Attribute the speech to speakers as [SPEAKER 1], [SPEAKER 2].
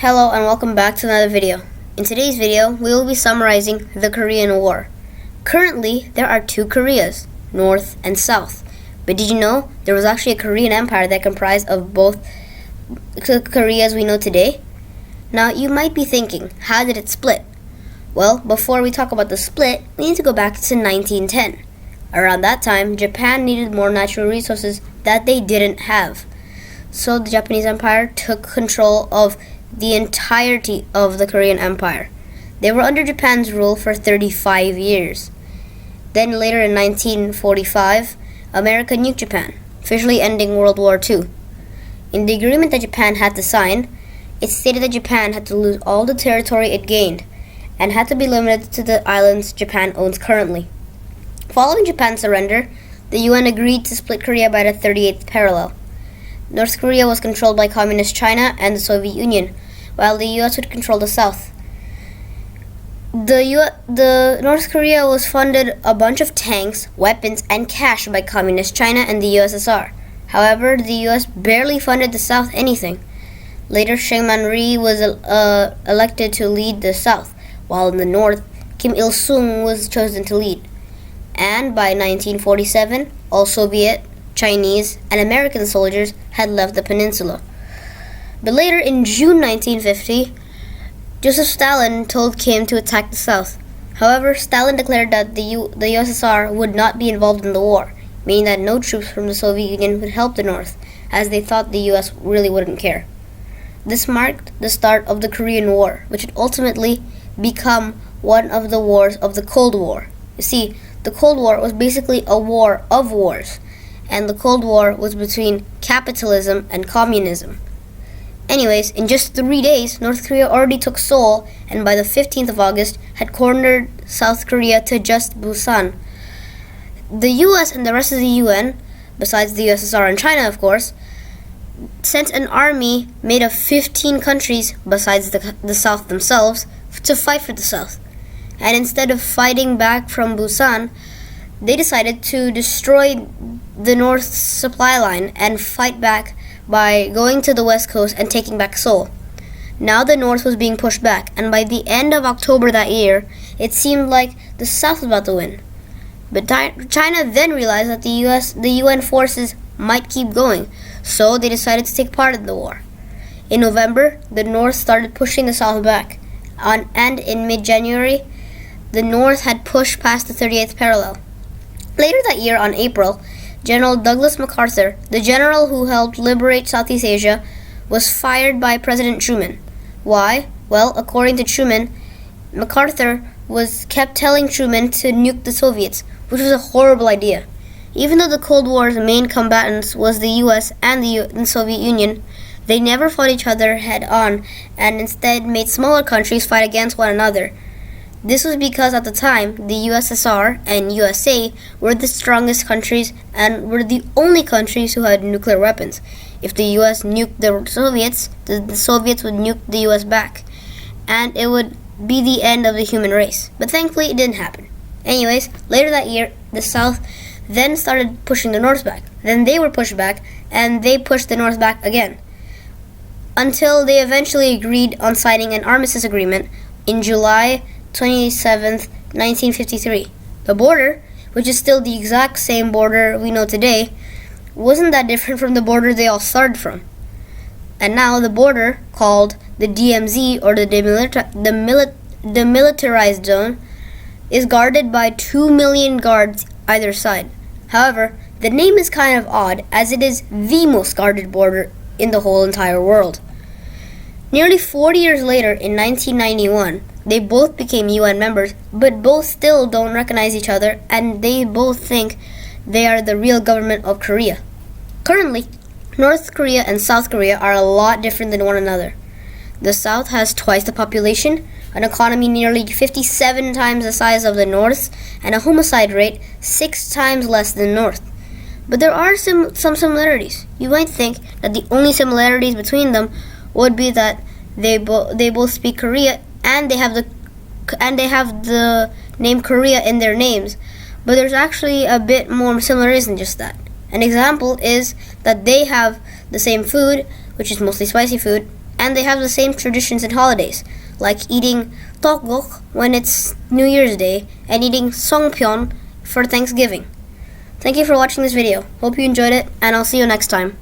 [SPEAKER 1] Hello and welcome back to another video. In today's video, we will be summarizing the Korean War. Currently, there are two Koreas, North and South. But did you know there was actually a Korean Empire that comprised of both Koreas we know today? Now, you might be thinking, how did it split? Well, before we talk about the split, we need to go back to 1910. Around that time, Japan needed more natural resources that they didn't have. So the Japanese Empire took control of the entirety of the Korean Empire. They were under Japan's rule for 35 years. Then later in 1945, America nuked Japan, officially ending World War II. In the agreement that Japan had to sign, it stated that Japan had to lose all the territory it gained and had to be limited to the islands Japan owns currently. Following Japan's surrender, the UN agreed to split Korea by the 38th parallel. North Korea was controlled by Communist China and the Soviet Union, while the US would control the South. The North Korea was funded a bunch of tanks, weapons, and cash by Communist China and the USSR. However, the US barely funded the South anything. Later, Syngman Rhee was elected to lead the South, while in the North, Kim Il-sung was chosen to lead. And by 1947, all Soviet, Chinese, and American soldiers had left the peninsula. But later, in June 1950, Joseph Stalin told Kim to attack the South. However, Stalin declared that the USSR would not be involved in the war, meaning that no troops from the Soviet Union would help the North, as they thought the US really wouldn't care. This marked the start of the Korean War, which would ultimately become one of the wars of the Cold War. You see, the Cold War was basically a war of wars, and the Cold War was between capitalism and communism. Anyways, in just 3 days, North Korea already took Seoul, and by the 15th of August, had cornered South Korea to just Busan. The US and the rest of the UN, besides the USSR and China of course, sent an army made of 15 countries, besides the South themselves, to fight for the South. And instead of fighting back from Busan, they decided to destroy the North's supply line and fight back by going to the West Coast and taking back Seoul. Now the North was being pushed back, and by the end of October that year, it seemed like the South was about to win. But China then realized that the UN forces might keep going, so they decided to take part in the war. In November, the North started pushing the South back, and in mid-January, the North had pushed past the 38th parallel. Later that year, on April, General Douglas MacArthur, the general who helped liberate Southeast Asia, was fired by President Truman. Why? Well, according to Truman, MacArthur kept telling Truman to nuke the Soviets, which was a horrible idea. Even though the Cold War's main combatants was the US and the Soviet Union, they never fought each other head-on and instead made smaller countries fight against one another. This was because at the time, the USSR and USA were the strongest countries and were the only countries who had nuclear weapons. If the US nuked the Soviets, the Soviets would nuke the US back, and it would be the end of the human race. But thankfully, it didn't happen. Anyways, later that year, the South then started pushing the North back. Then they were pushed back, and they pushed the North back again, until they eventually agreed on signing an Armistice agreement in July 27th, 1953. The border, which is still the exact same border we know today, wasn't that different from the border they all started from. And now the border, called the DMZ, or the demilitarized zone, is guarded by 2 million guards either side. However, the name is kind of odd, as it is the most guarded border in the whole entire world. Nearly 40 years later, in 1991, they both became UN members, but both still don't recognize each other, and they both think they are the real government of Korea. Currently, North Korea and South Korea are a lot different than one another. The South has twice the population, an economy nearly 57 times the size of the North, and a homicide rate 6 times less than North. But there are some similarities. You might think that the only similarities between them would be that they both speak Korea and they have the name Korea in their names. But there's actually a bit more similarities than just that. An example is that they have the same food, which is mostly spicy food, and they have the same traditions and holidays, like eating tteokguk when it's New Year's Day and eating songpyeon for Thanksgiving. Thank you for watching this video. Hope you enjoyed it, and I'll see you next time.